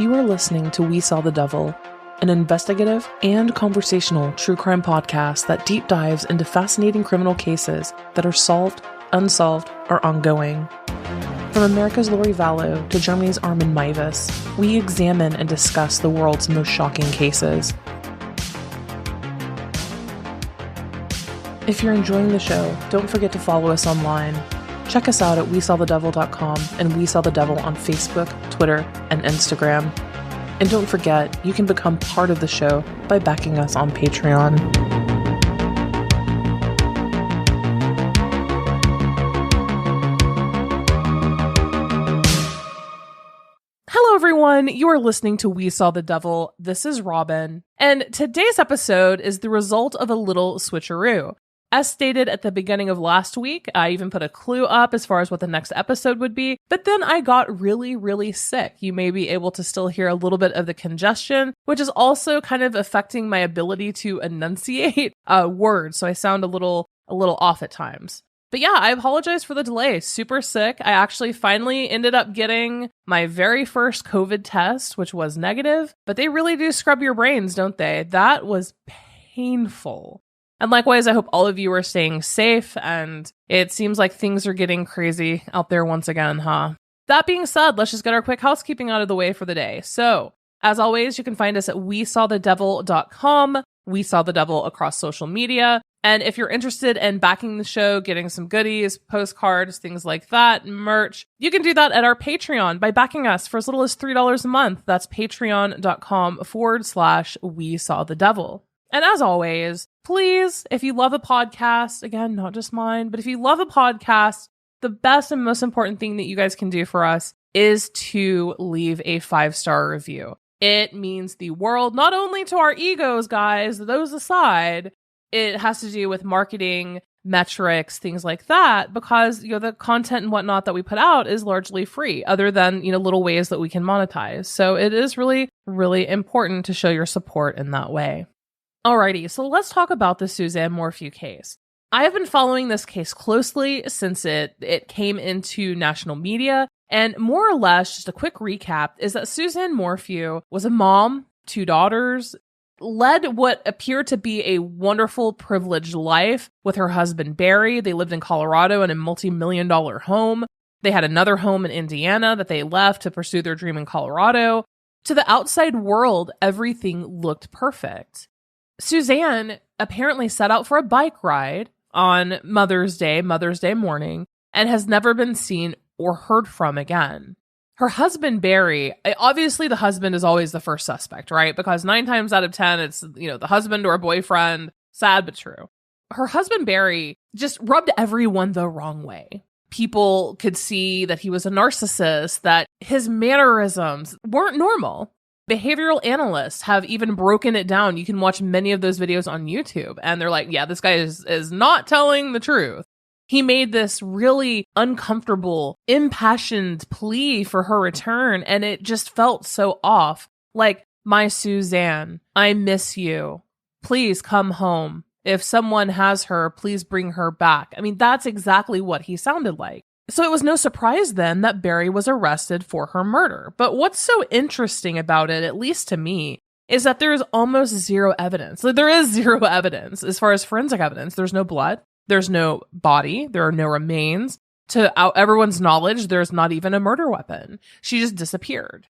You are listening to We Saw the Devil, an investigative and conversational true crime podcast that deep dives into fascinating criminal cases that are solved, unsolved, or ongoing. From America's Lori Vallow to Germany's Armin Meiwes, we examine and discuss the world's most shocking cases. If you're enjoying the show, don't forget to follow us online. Check us out at WeSawTheDevil.com and We Saw the Devil on Facebook, Twitter, and Instagram. And don't forget, you can become part of the show by backing us on Patreon. Hello everyone, you are listening to We Saw the Devil. This is Robin, and today's episode is the result of a little switcheroo. As stated at the beginning of last week, I even put a clue up as far as what the next episode would be, but then I got really sick. You may be able to still hear a little bit of the congestion, which is also kind of affecting my ability to enunciate words, so I sound a little off at times. But yeah, I apologize for the delay. Super sick. I actually finally ended up getting my very first COVID test, which was negative, but they really do scrub your brains, don't they? That was painful. And likewise, I hope all of you are staying safe, and it seems like things are getting crazy out there once again, huh? That being said, let's just get our quick housekeeping out of the way for the day. So, as always, you can find us at WeSawTheDevil.com, We Saw the Devil across social media, and if you're interested in backing the show, getting some goodies, postcards, things like that, merch, you can do that at our Patreon by backing us for as little as $3 a month. That's patreon.com/We Saw the Devil. And as always, please, if you love a podcast, again, not just mine, but if you love a podcast, the best and most important thing that you guys can do for us is to leave a 5-star review. It means the world, not only to our egos, guys, those aside, it has to do with marketing, metrics, things like that, because, you know, the content and whatnot that we put out is largely free, other than, you know, little ways that we can monetize. So it is really important to show your support in that way. Alrighty, so let's talk about the Suzanne Morphew case. I have been following this case closely since it came into national media, and more or less, just a quick recap, is that Suzanne Morphew was a mom, 2 daughters, led what appeared to be a wonderful, privileged life with her husband, Barry. They lived in Colorado in a multi-million-dollar home. They had another home in Indiana that they left to pursue their dream in Colorado. To the outside world, everything looked perfect. Suzanne apparently set out for a bike ride on Mother's Day morning, and has never been seen or heard from again. Her husband, Barry, obviously the husband is always the first suspect, right? Because 9 times out of 10, it's, you know, the husband or boyfriend. Sad but true. Her husband, Barry, just rubbed everyone the wrong way. People could see that he was a narcissist, that his mannerisms weren't normal. Behavioral analysts have even broken it down. You can watch many of those videos on YouTube, and they're like, yeah, this guy is not telling the truth. He made this really uncomfortable, impassioned plea for her return, and it just felt so off. Like, my Suzanne, I miss you. Please come home. If someone has her, please bring her back. I mean, that's exactly what he sounded like. So it was no surprise then that Barry was arrested for her murder. But what's so interesting about it, at least to me, is that there is almost zero evidence. There is zero evidence as far as forensic evidence. There's no blood. There's no body. There are no remains. To everyone's knowledge, there's not even a murder weapon. She just disappeared.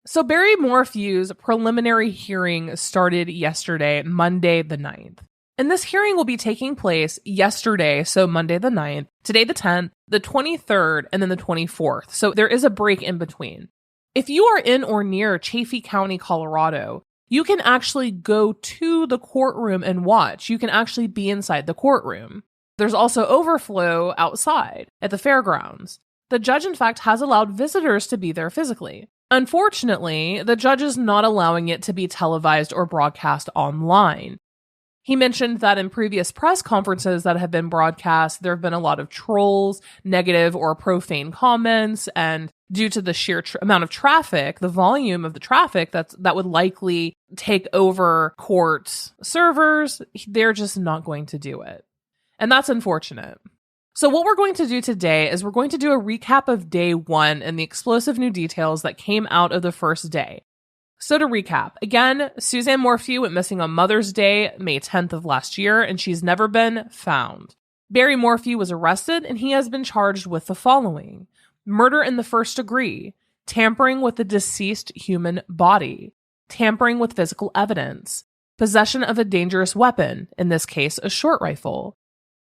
So Barry Morphew's preliminary hearing started yesterday, Monday the 9th. And this hearing will be taking place yesterday, so Monday the 9th, today the 10th, the 23rd, and then the 24th. So there is a break in between. If you are in or near Chaffee County, Colorado, you can actually go to the courtroom and watch. You can actually be inside the courtroom. There's also overflow outside at the fairgrounds. The judge, in fact, has allowed visitors to be there physically. Unfortunately, the judge is not allowing it to be televised or broadcast online. He mentioned that in previous press conferences that have been broadcast, there have been a lot of trolls, negative or profane comments, and due to the sheer amount of traffic, the volume of the traffic that would likely take over court servers, they're just not going to do it. And that's unfortunate. So what we're going to do today is we're going to do a recap of day 1 and the explosive new details that came out of the first day. So to recap, again, Suzanne Morphew went missing on Mother's Day, May 10th of last year, and she's never been found. Barry Morphew was arrested, and he has been charged with the following: murder in the first degree, tampering with the deceased human body, tampering with physical evidence, possession of a dangerous weapon, in this case a short rifle,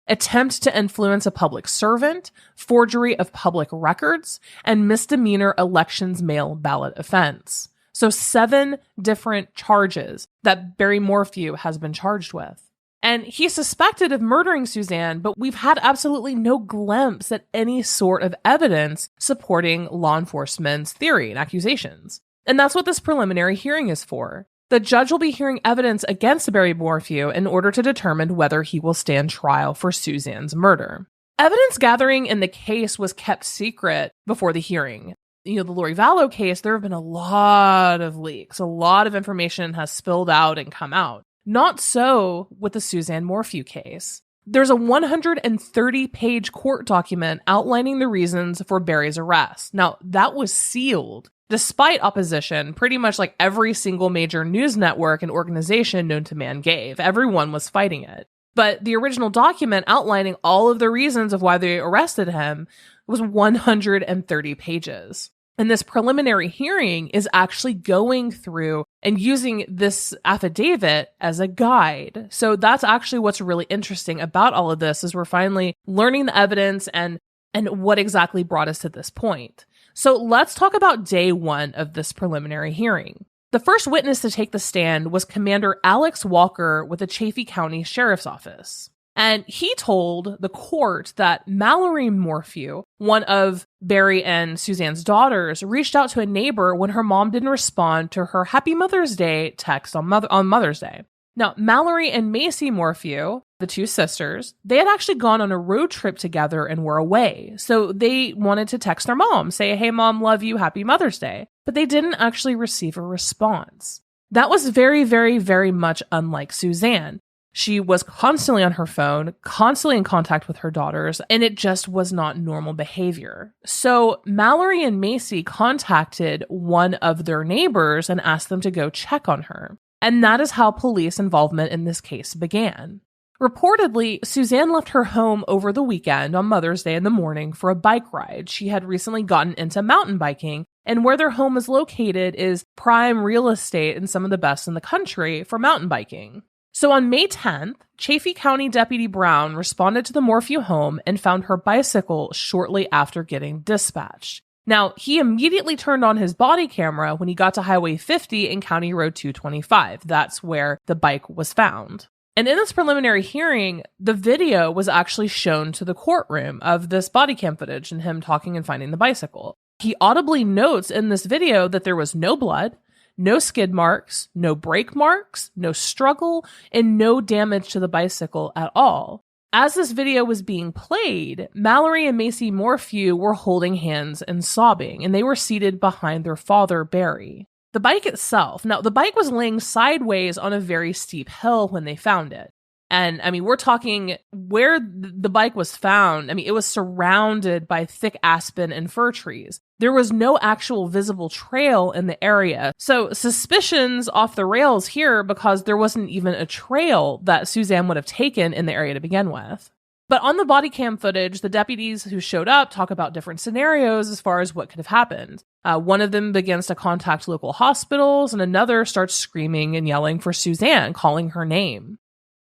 attempt to influence a public servant, forgery of public records, and misdemeanor elections mail ballot offense. So 7 different charges that Barry Morphew has been charged with. And he's suspected of murdering Suzanne, but we've had absolutely no glimpse at any sort of evidence supporting law enforcement's theory and accusations. And that's what this preliminary hearing is for. The judge will be hearing evidence against Barry Morphew in order to determine whether he will stand trial for Suzanne's murder. Evidence gathering in the case was kept secret before the hearing. The Lori Vallow case, there have been a lot of leaks. A lot of information has spilled out and come out. Not so with the Suzanne Morphew case. There's a 130-page court document outlining the reasons for Barry's arrest. Now, that was sealed despite opposition. Pretty much like every single major news network and organization known to man gave. Everyone was fighting it. But the original document outlining all of the reasons of why they arrested him was 130 pages. And this preliminary hearing is actually going through and using this affidavit as a guide. So that's actually what's really interesting about all of this, is we're finally learning the evidence and what exactly brought us to this point. So let's talk about day 1 of this preliminary hearing. The first witness to take the stand was Commander Alex Walker with the Chaffee County Sheriff's Office. And he told the court that Mallory Morphew, one of Barry and Suzanne's daughters, reached out to a neighbor when her mom didn't respond to her Happy Mother's Day text on Mother's Day. Now, Mallory and Macy Morphew, the 2 sisters, they had actually gone on a road trip together and were away. So they wanted to text their mom, say, "Hey mom, love you, Happy Mother's Day." But they didn't actually receive a response. That was very, very, very much unlike Suzanne. She was constantly on her phone, constantly in contact with her daughters, and it just was not normal behavior. So Mallory and Macy contacted one of their neighbors and asked them to go check on her. And that is how police involvement in this case began. Reportedly, Suzanne left her home over the weekend on Mother's Day in the morning for a bike ride. She had recently gotten into mountain biking, and where their home is located is prime real estate and some of the best in the country for mountain biking. So on May 10th, Chaffee County Deputy Brown responded to the Morphew home and found her bicycle shortly after getting dispatched. Now, he immediately turned on his body camera when he got to Highway 50 and County Road 225. That's where the bike was found. And in this preliminary hearing, the video was actually shown to the courtroom of this body cam footage and him talking and finding the bicycle. He audibly notes in this video that there was no blood, no skid marks, no brake marks, no struggle, and no damage to the bicycle at all. As this video was being played, Mallory and Macy Morphew were holding hands and sobbing, and they were seated behind their father, Barry. The bike itself, now the bike was laying sideways on a very steep hill when they found it. And I mean, we're talking where the bike was found. I mean, it was surrounded by thick aspen and fir trees. There was no actual visible trail in the area. So suspicions off the rails here because there wasn't even a trail that Suzanne would have taken in the area to begin with. But on the body cam footage, the deputies who showed up talk about different scenarios as far as what could have happened. One of them begins to contact local hospitals, and another starts screaming and yelling for Suzanne, calling her name.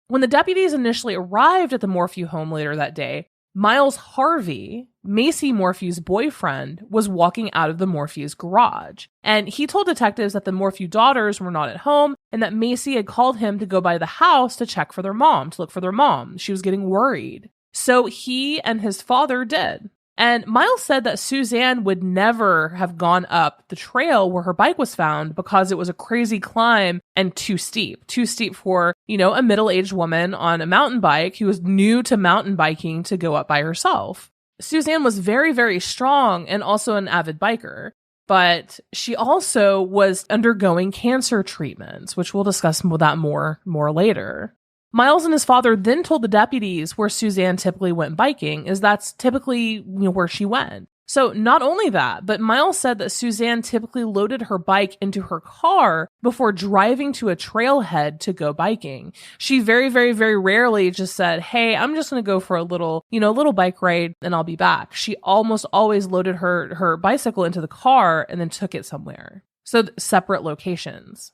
When the deputies initially arrived at the Morphew home later that day, Miles Harvey, Macy Morphew's boyfriend, was walking out of the Morphew's garage. And he told detectives that the Morphew daughters were not at home and that Macy had called him to go by the house to check for their mom, to look for their mom. She was getting worried. So he and his father did. And Miles said that Suzanne would never have gone up the trail where her bike was found because it was a crazy climb and too steep for, a middle-aged woman on a mountain bike who was new to mountain biking to go up by herself. Suzanne was very, very strong and also an avid biker, but she also was undergoing cancer treatments, which we'll discuss that more later. Miles and his father then told the deputies where Suzanne typically went biking, is that's typically where she went. So not only that, but Miles said that Suzanne typically loaded her bike into her car before driving to a trailhead to go biking. She very, very, very rarely just said, hey, I'm just going to go for a little bike ride and I'll be back. She almost always loaded her bicycle into the car and then took it somewhere. So separate locations.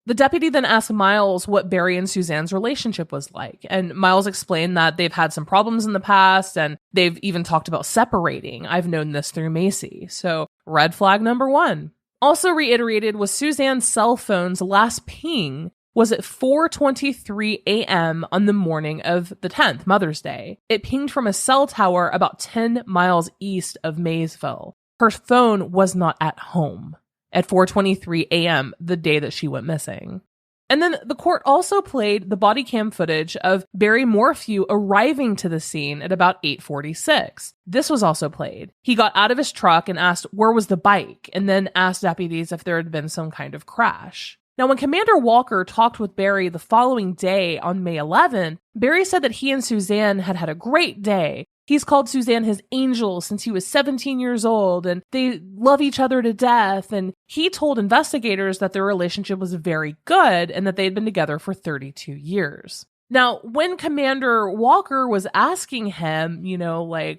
The deputy then asked Miles what Barry and Suzanne's relationship was like, and Miles explained that they've had some problems in the past, and they've even talked about separating. I've known this through Macy. So red flag number 1. Also reiterated was Suzanne's cell phone's last ping was at 4:23 a.m. on the morning of the 10th, Mother's Day. It pinged from a cell tower about 10 miles east of Maysville. Her phone was not at home at 4:23 a.m. the day that she went missing. And then the court also played the body cam footage of Barry Morphew arriving to the scene at about 8:46. This was also played. He got out of his truck and asked where was the bike, and then asked deputies if there had been some kind of crash. Now, when Commander Walker talked with Barry the following day on May 11th, Barry said that he and Suzanne had had a great day. He's called Suzanne his angel since he was 17 years old, and they love each other to death. And he told investigators that their relationship was very good and that they had been together for 32 years. Now, when Commander Walker was asking him,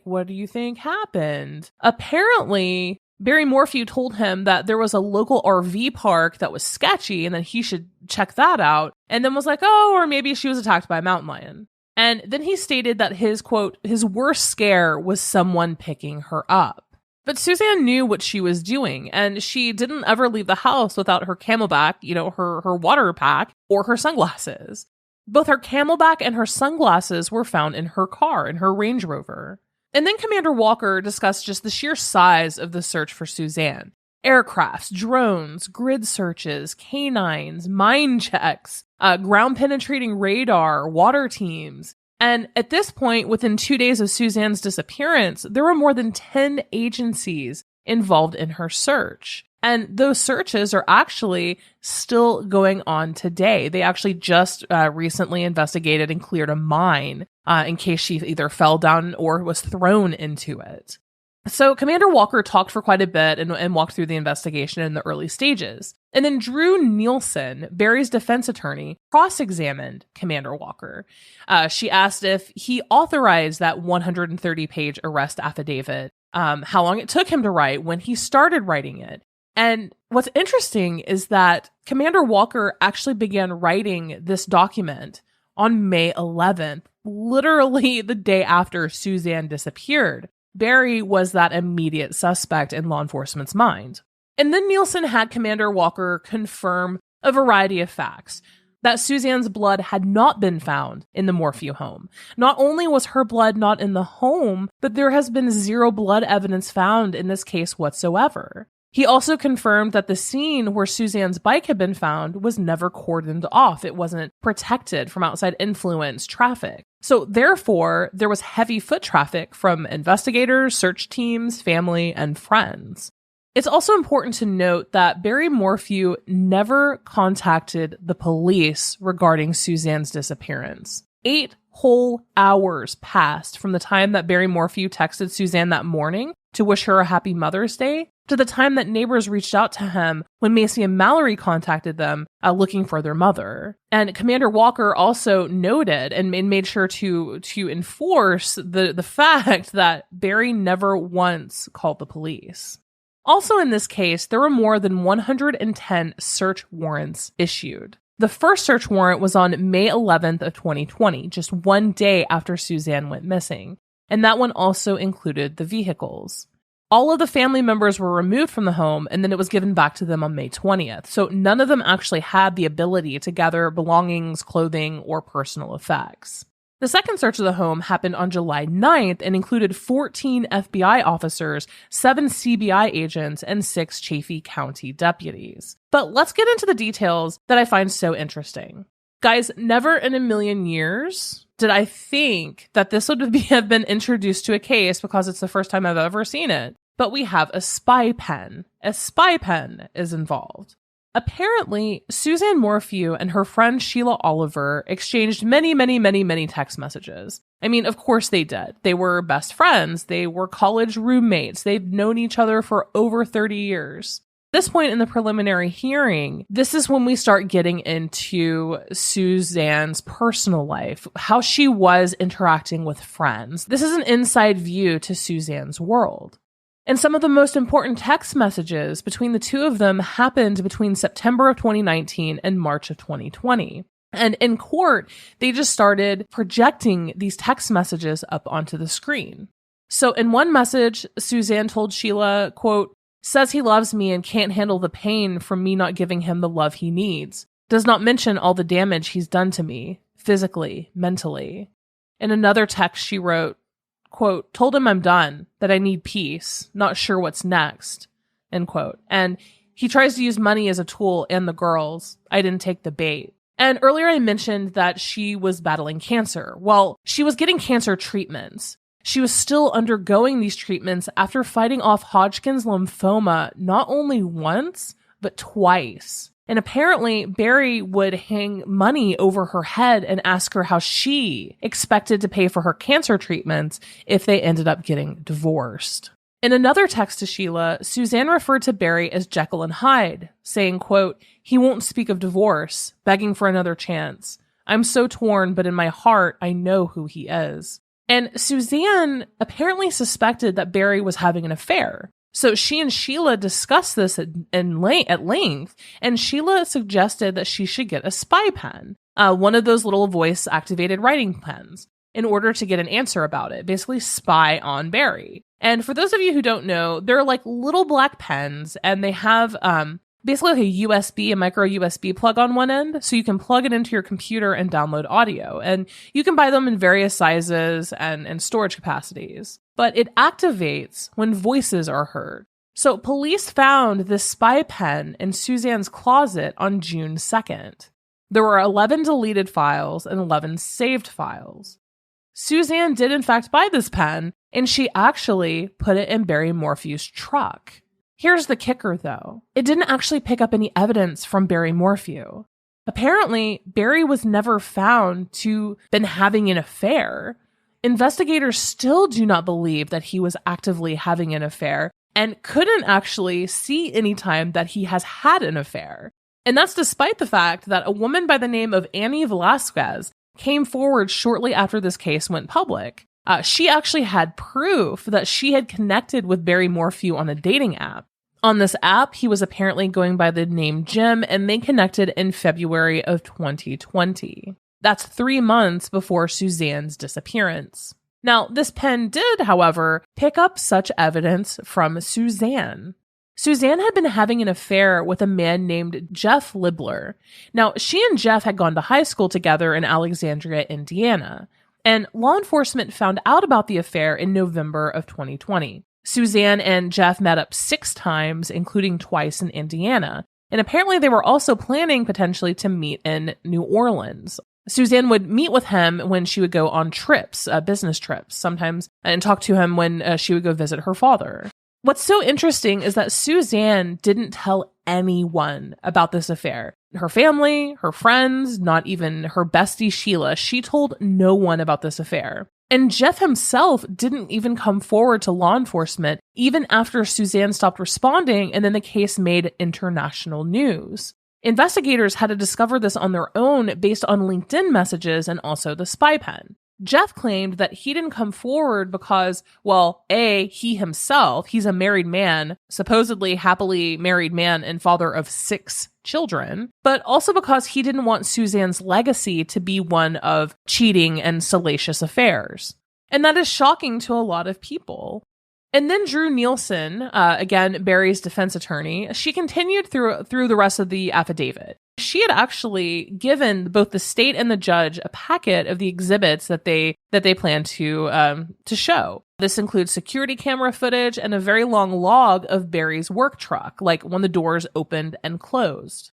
what do you think happened? Apparently, Barry Morphew told him that there was a local RV park that was sketchy and that he should check that out. And then was like, or maybe she was attacked by a mountain lion. And then he stated that his, quote, his worst scare was someone picking her up. But Suzanne knew what she was doing, and she didn't ever leave the house without her Camelback, her water pack, or her sunglasses. Both her Camelback and her sunglasses were found in her car, in her Range Rover. And then Commander Walker discussed just the sheer size of the search for Suzanne. Aircrafts, drones, grid searches, canines, mine checks, ground-penetrating radar, water teams. And at this point, within 2 days of Suzanne's disappearance, there were more than 10 agencies involved in her search. And those searches are actually still going on today. They actually just recently investigated and cleared a mine in case she either fell down or was thrown into it. So Commander Walker talked for quite a bit and walked through the investigation in the early stages. And then Drew Nielsen, Barry's defense attorney, cross-examined Commander Walker. She asked if he authorized that 130-page arrest affidavit, how long it took him to write, when he started writing it. And what's interesting is that Commander Walker actually began writing this document on May 11th, literally the day after Suzanne disappeared. Barry was that immediate suspect in law enforcement's mind. And then Nielsen had Commander Walker confirm a variety of facts. That Suzanne's blood had not been found in the Morphew home. Not only was her blood not in the home, but there has been zero blood evidence found in this case whatsoever. He also confirmed that the scene where Suzanne's bike had been found was never cordoned off. It wasn't protected from outside influence, traffic. So therefore, there was heavy foot traffic from investigators, search teams, family, and friends. It's also important to note that Barry Morphew never contacted the police regarding Suzanne's disappearance. 8 whole hours passed from the time that Barry Morphew texted Suzanne that morning to wish her a happy Mother's Day to the time that neighbors reached out to him when Macy and Mallory contacted them looking for their mother. And Commander Walker also noted and made sure to enforce the fact that Barry never once called the police. Also in this case, there were more than 110 search warrants issued. The first search warrant was on May 11th of 2020, just 1 day after Suzanne went missing. And that one also included the vehicles. All of the family members were removed from the home, and then it was given back to them on May 20th. So none of them actually had the ability to gather belongings, clothing, or personal effects. The second search of the home happened on July 9th and included 14 FBI officers, 7 CBI agents, and 6 Chaffee County deputies. But let's get into the details that I find so interesting. Guys, never in a million years did I think that this would have been introduced to a case because it's the first time I've ever seen it. But we have a spy pen. A spy pen is involved. Apparently, Suzanne Morphew and her friend Sheila Oliver exchanged many text messages. I mean, of course they did. They were best friends. They were college roommates. They've known each other for over 30 years. At this point in the preliminary hearing, this is when we start getting into Suzanne's personal life, how she was interacting with friends. This is an inside view to Suzanne's world. And some of the most important text messages between the two of them happened between September of 2019 and March of 2020. And in court, they just started projecting these text messages up onto the screen. So in one message, Suzanne told Sheila, quote, "Says he loves me and can't handle the pain from me not giving him the love he needs. Does not mention all the damage he's done to me, physically, mentally." In another text, she wrote, quote, "Told him I'm done, that I need peace, not sure what's next," end quote. And he tries to use money as a tool and the girls. I didn't take the bait. And earlier I mentioned that she was battling cancer. Well, she was getting cancer treatments. She was still undergoing these treatments after fighting off Hodgkin's lymphoma not only once, but twice. And apparently, Barry would hang money over her head and ask her how she expected to pay for her cancer treatments if they ended up getting divorced. In another text to Sheila, Suzanne referred to Barry as Jekyll and Hyde, saying, quote, "He won't speak of divorce, begging for another chance. I'm so torn, but in my heart, I know who he is." And Suzanne apparently suspected that Barry was having an affair. So she and Sheila discussed this at length, and Sheila suggested that she should get a spy pen, one of those little voice-activated writing pens, in order to get an answer about it, basically spy on Barry. And for those of you who don't know, they're like little black pens, and they have basically like a micro USB plug on one end, so you can plug it into your computer and download audio. And you can buy them in various sizes and storage capacities. But it activates when voices are heard. So police found this spy pen in Suzanne's closet on June 2nd. There were 11 deleted files and 11 saved files. Suzanne did in fact buy this pen, and she actually put it in Barry Morphew's truck. Here's the kicker, though. It didn't actually pick up any evidence from Barry Morphew. Apparently, Barry was never found to have been having an affair. Investigators still do not believe that he was actively having an affair and couldn't actually see any time that he has had an affair. And that's despite the fact that a woman by the name of Annie Velasquez came forward shortly after this case went public. She actually had proof that she had connected with Barry Morphew on a dating app. On this app, he was apparently going by the name Jim, and they connected in February of 2020. That's 3 months before Suzanne's disappearance. Now, this pen did, however, pick up such evidence from Suzanne. Suzanne had been having an affair with a man named Jeff Libler. Now, she and Jeff had gone to high school together in Alexandria, Indiana, and law enforcement found out about the affair in November of 2020. Suzanne and Jeff met up 6 times, including twice in Indiana, and apparently they were also planning potentially to meet in New Orleans. Suzanne would meet with him when she would go on trips, business trips sometimes, and talk to him when she would go visit her father. What's so interesting is that Suzanne didn't tell anyone about this affair. Her family, her friends, not even her bestie Sheila. She told no one about this affair. And Jeff himself didn't even come forward to law enforcement, even after Suzanne stopped responding, and then the case made international news. Investigators had to discover this on their own based on LinkedIn messages and also the spy pen. Jeff claimed that he didn't come forward because, well, he himself, he's a married man, supposedly happily married man and father of 6 children, but also because he didn't want Suzanne's legacy to be one of cheating and salacious affairs. And that is shocking to a lot of people. And then Drew Nielsen, again, Barry's defense attorney, she continued through the rest of the affidavit. She had actually given both the state and the judge a packet of the exhibits that they plan to show. This includes security camera footage and a very long log of Barry's work truck, like when the doors opened and closed.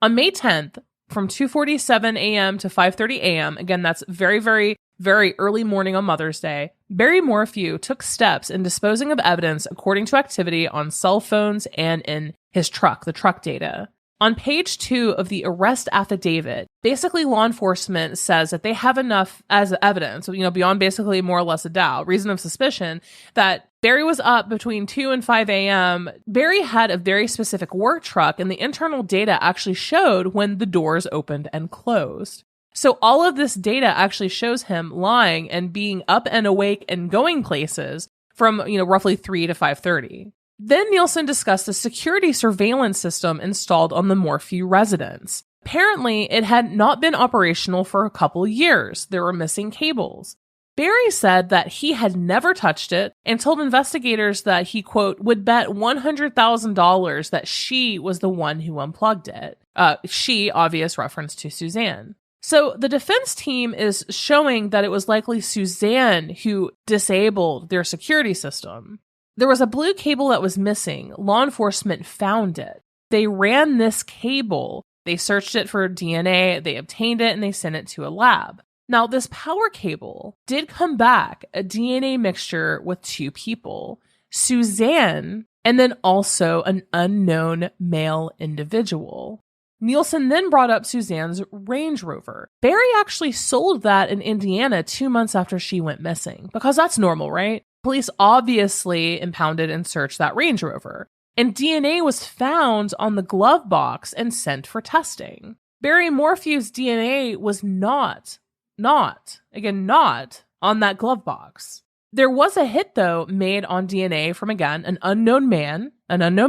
On May 10th, from 2:47 a.m. to 5:30 a.m., again, that's very, very, very early morning on Mother's Day, Barry Morphew took steps in disposing of evidence according to activity on cell phones and in his truck, the truck data. On page 2 of the arrest affidavit, basically law enforcement says that they have enough as evidence, beyond basically more or less a doubt, reason of suspicion, that Barry was up between 2 and 5 a.m. Barry had a very specific work truck, and the internal data actually showed when the doors opened and closed. So all of this data actually shows him lying and being up and awake and going places from, roughly 3 to 5:30. Then Nielsen discussed the security surveillance system installed on the Morphew residence. Apparently, it had not been operational for a couple years. There were missing cables. Barry said that he had never touched it and told investigators that he, quote, would bet $100,000 that she was the one who unplugged it. She, obvious reference to Suzanne. So the defense team is showing that it was likely Suzanne who disabled their security system. There was a blue cable that was missing. Law enforcement found it. They ran this cable. They searched it for DNA. They obtained it and they sent it to a lab. Now, this power cable did come back a DNA mixture with 2 people, Suzanne, and then also an unknown male individual. Nielsen then brought up Suzanne's Range Rover. Barry actually sold that in Indiana 2 months after she went missing, because that's normal, right? Police obviously impounded and searched that Range Rover, and DNA was found on the glove box and sent for testing. Barry Morphew's DNA was not on that glove box. There was a hit, though, made on DNA from, again, an unknown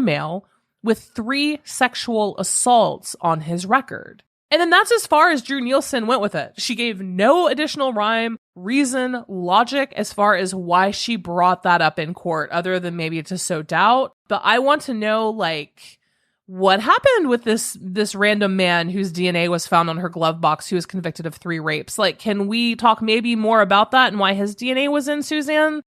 male, with 3 sexual assaults on his record. And then that's as far as Drew Nielsen went with it. She gave no additional rhyme, reason, logic as far as why she brought that up in court, other than maybe to sow doubt. But I want to know, what happened with this random man whose DNA was found on her glove box who was convicted of 3 rapes? Can we talk maybe more about that and why his DNA was in Suzanne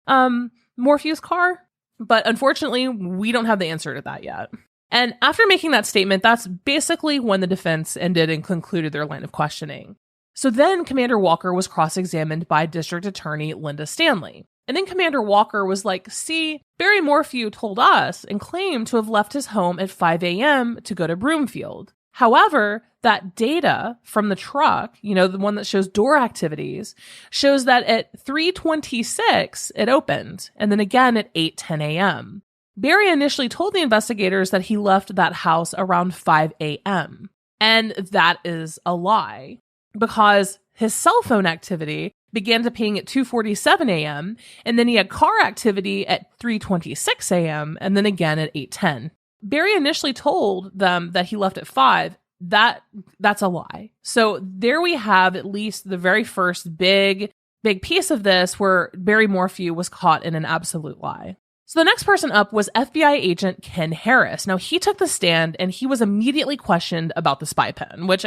Morphew's car? But unfortunately, we don't have the answer to that yet. And after making that statement, that's basically when the defense ended and concluded their line of questioning. So then Commander Walker was cross-examined by District Attorney Linda Stanley. And then Commander Walker was like, see, Barry Morphew told us and claimed to have left his home at 5 a.m. to go to Broomfield. However, that data from the truck, the one that shows door activities, shows that at 3:26 it opened, and then again at 8:10 a.m. Barry initially told the investigators that he left that house around 5 a.m. And that is a lie, because his cell phone activity began to ping at 2:47 a.m. and then he had car activity at 3:26 a.m. and then again at 8:10. Barry initially told them that he left at 5. That's a lie. So there we have at least the very first big piece of this where Barry Morphew was caught in an absolute lie. So the next person up was FBI agent Ken Harris. Now, he took the stand and he was immediately questioned about the spy pen, which,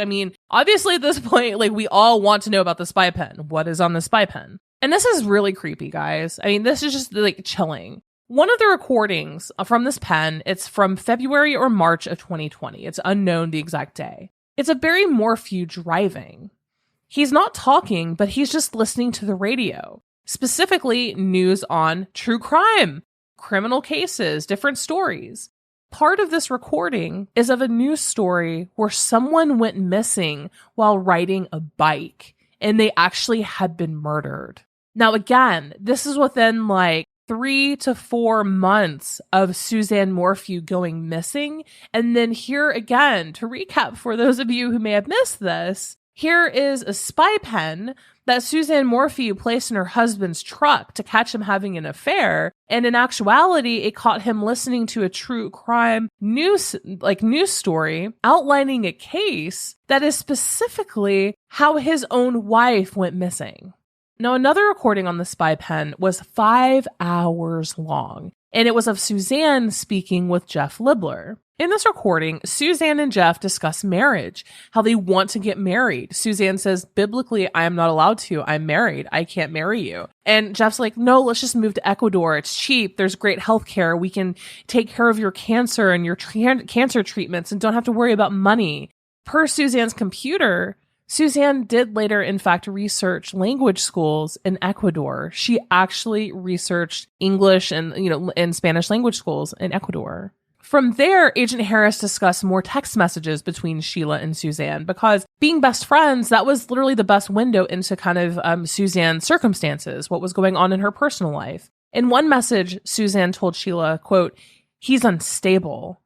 obviously at this point, we all want to know about the spy pen. What is on the spy pen? And this is really creepy, guys. This is just chilling. One of the recordings from this pen, it's from February or March of 2020. It's unknown the exact day. It's of Barry Morphew driving. He's not talking, but he's just listening to the radio, specifically news on true crime, criminal cases, different stories. Part of this recording is of a news story where someone went missing while riding a bike and they actually had been murdered. Now, again, this is within 3 to 4 months of Suzanne Morphew going missing. And then here again, to recap for those of you who may have missed this, here is a spy pen that Suzanne Morphew placed in her husband's truck to catch him having an affair. And in actuality, it caught him listening to a true crime news story outlining a case that is specifically how his own wife went missing. Now, another recording on the spy pen was 5 hours long, and it was of Suzanne speaking with Jeff Libler. In this recording, Suzanne and Jeff discuss marriage, how they want to get married. Suzanne says, biblically, I am not allowed to. I'm married. I can't marry you. And Jeff's like, no, let's just move to Ecuador. It's cheap. There's great health care. We can take care of your cancer and your cancer treatments and don't have to worry about money. Per Suzanne's computer, Suzanne did later, in fact, research language schools in Ecuador. She actually researched English and Spanish language schools in Ecuador. From there, Agent Harris discussed more text messages between Sheila and Suzanne because being best friends, that was literally the best window into kind of Suzanne's circumstances, what was going on in her personal life. In one message, Suzanne told Sheila, quote, "He's unstable."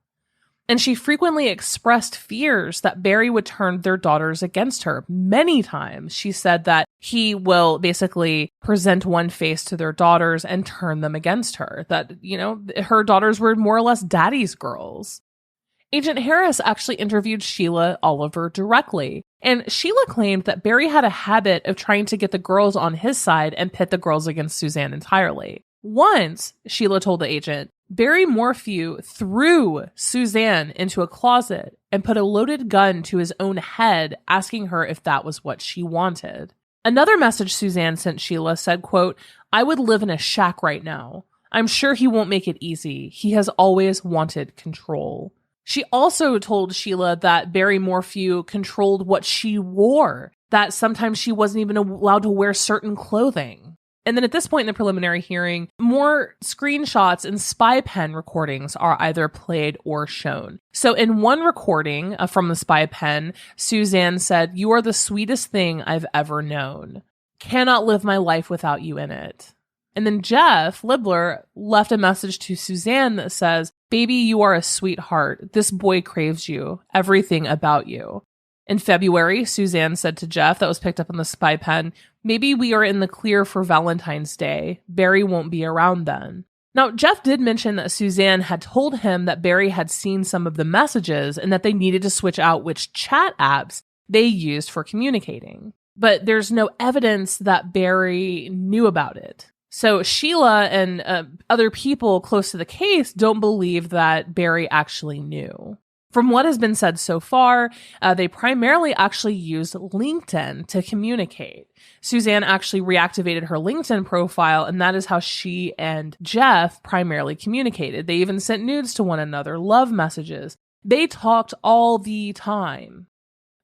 And she frequently expressed fears that Barry would turn their daughters against her. Many times she said that he will basically present one face to their daughters and turn them against her. That, you know, her daughters were more or less daddy's girls. Agent Harris actually interviewed Sheila Oliver directly. And Sheila claimed that Barry had a habit of trying to get the girls on his side and pit the girls against Suzanne entirely. Once, Sheila told the agent, Barry Morphew threw Suzanne into a closet and put a loaded gun to his own head, asking her if that was what she wanted. Another message Suzanne sent Sheila said, quote, "I would live in a shack right now. I'm sure he won't make it easy. He has always wanted control." She also told Sheila that Barry Morphew controlled what she wore, that sometimes she wasn't even allowed to wear certain clothing. And then at this point in the preliminary hearing, more screenshots and spy pen recordings are either played or shown. So in one recording from the spy pen, Suzanne said, "You are the sweetest thing I've ever known. Cannot live my life without you in it." And then Jeff Libler left a message to Suzanne that says, "Baby, you are a sweetheart. This boy craves you. Everything about you." In February, Suzanne said to Jeff, that was picked up on the spy pen, "Maybe we are in the clear for Valentine's Day. Barry won't be around then." Now, Jeff did mention that Suzanne had told him that Barry had seen some of the messages and that they needed to switch out which chat apps they used for communicating. But there's no evidence that Barry knew about it. So Sheila and other people close to the case don't believe that Barry actually knew. From what has been said so far, they primarily actually used LinkedIn to communicate. Suzanne actually reactivated her LinkedIn profile, and that is how she and Jeff primarily communicated. They even sent nudes to one another, love messages. They talked all the time.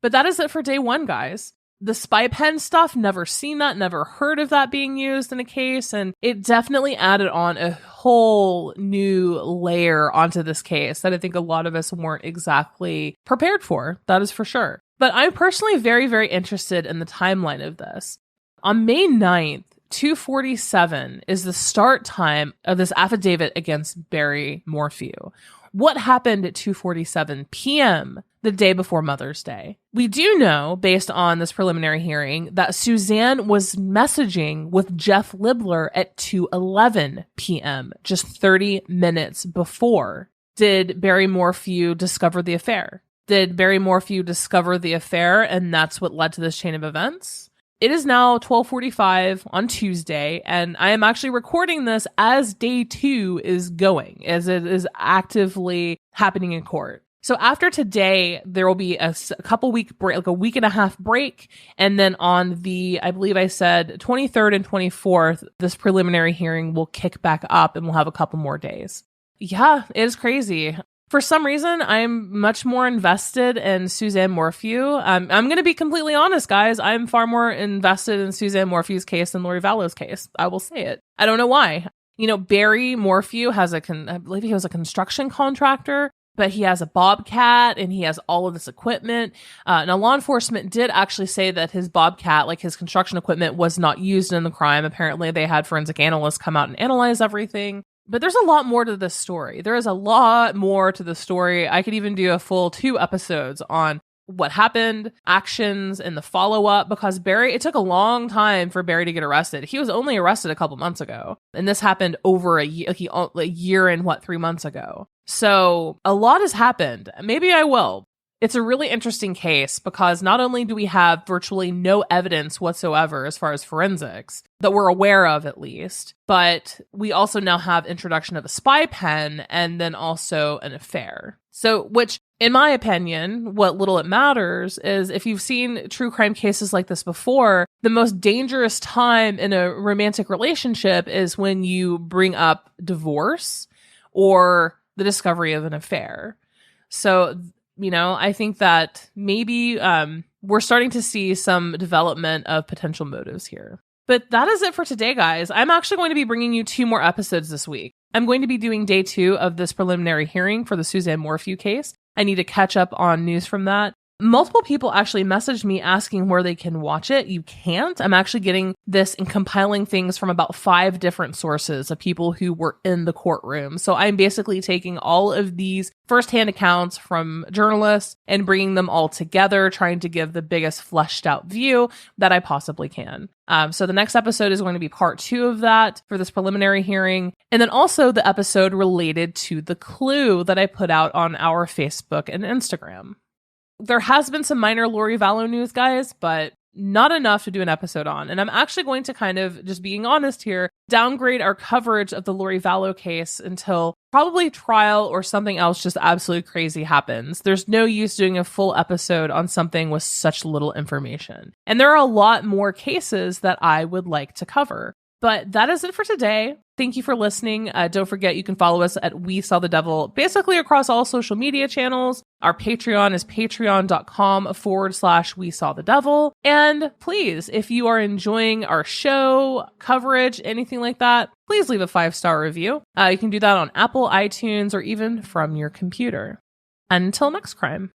But that is it for day one, guys. The spy pen stuff, never seen that, never heard of that being used in a case, and it definitely added on a whole new layer onto this case that I think a lot of us weren't exactly prepared for, that is for sure. But I'm personally very, very interested in the timeline of this. On May 9th, 2:47 is the start time of this affidavit against Barry Morphew. What happened at 2:47 p.m. the day before Mother's Day? We do know, based on this preliminary hearing, that Suzanne was messaging with Jeff Libler at 2:11 p.m., just 30 minutes before. Did Barry Morphew discover the affair? Did Barry Morphew discover the affair, and that's what led to this chain of events? It is now 12:45 on Tuesday, and I am actually recording this as day 2 is going, as it is actively happening in court. So after today, there will be a couple week break, like a week and a half break. And then on the, I believe I said 23rd and 24th, this preliminary hearing will kick back up and we'll have a couple more days. Yeah, it is crazy. For some reason, I'm much more invested in Suzanne Morphew. I'm going to be completely honest, guys. I'm far more invested in Suzanne Morphew's case than Lori Vallow's case. I will say it. I don't know why. You know, Barry Morphew has I believe he was a construction contractor, but he has a Bobcat and he has all of this equipment. Now, law enforcement did actually say that his Bobcat, like his construction equipment, was not used in the crime. Apparently, they had forensic analysts come out and analyze everything. But there's a lot more to this story. There is a lot more to the story. I could even do a full 2 episodes on what happened, actions, and the follow-up, because Barry, it took a long time for Barry to get arrested. He was only arrested a couple months ago. And this happened over a year and 3 months ago. So a lot has happened. Maybe I will. It's a really interesting case because not only do we have virtually no evidence whatsoever as far as forensics, that we're aware of at least, but we also now have introduction of a spy pen and then also an affair. So, which in my opinion, what little it matters is if you've seen true crime cases like this before, the most dangerous time in a romantic relationship is when you bring up divorce or the discovery of an affair. So, you know, I think that maybe we're starting to see some development of potential motives here. But that is it for today, guys. I'm actually going to be bringing you 2 more episodes this week. I'm going to be doing day 2 of this preliminary hearing for the Suzanne Morphew case. I need to catch up on news from that. Multiple people actually messaged me asking where they can watch it. You can't. I'm actually getting this and compiling things from about 5 different sources of people who were in the courtroom. So I'm basically taking all of these firsthand accounts from journalists and bringing them all together, trying to give the biggest fleshed out view that I possibly can. So the next episode is going to be part 2 of that for this preliminary hearing. And then also the episode related to the clue that I put out on our Facebook and Instagram. There has been some minor Lori Vallow news, guys, but not enough to do an episode on. And I'm actually going to kind of, just being honest here, downgrade our coverage of the Lori Vallow case until probably trial or something else just absolutely crazy happens. There's no use doing a full episode on something with such little information. And there are a lot more cases that I would like to cover. But that is it for today. Thank you for listening. Don't forget, you can follow us at We Saw the Devil basically across all social media channels. Our Patreon is patreon.com/We Saw the Devil. And please, if you are enjoying our show, coverage, anything like that, please leave a 5-star review. You can do that on Apple, iTunes, or even from your computer. Until next crime.